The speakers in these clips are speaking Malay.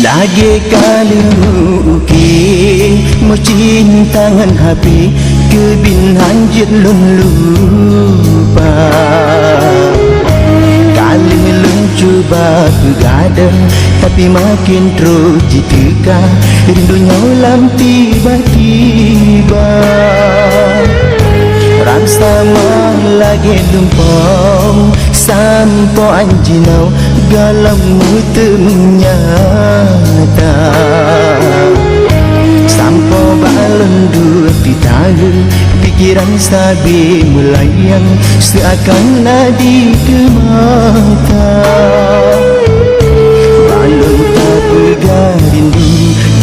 Lagi kalau ke mau cintangan hati kebinhan jet lun lupa kali lun cuba begadang tapi makin terus jika rindunya ulam tiba-tiba rasa lagi lumpang sampo anjinau galam mutu menyata sampo balon dua titahu pikiran sabi melayang seakan nadi ke mata balon tak pegang rindu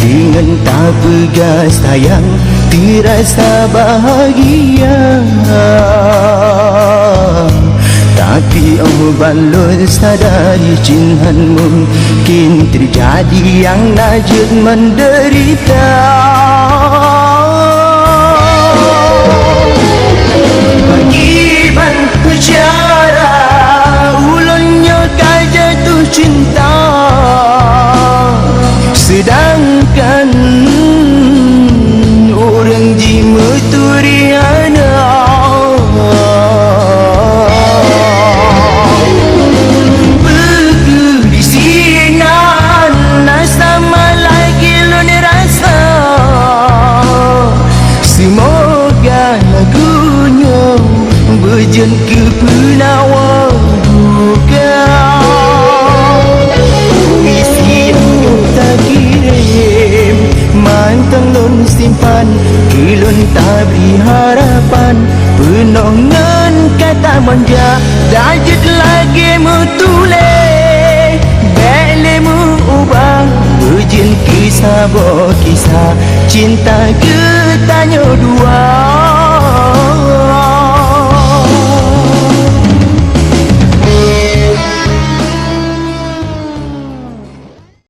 dengan tak pegang sayang dirasa bahagia tapi balon sadari cinhan mungkin terjadi yang najib menderita Bagiban bicara ulunnya kau jatuh cinta sedangkan orang jimu turiana berjen ke penawa duka puisi yang kita kirim mantang lon simpan kilon tak beri harapan penongan kata manja dajit lagi mutulis bele mu ubah berjen kisah bo kisah cinta ketanya dua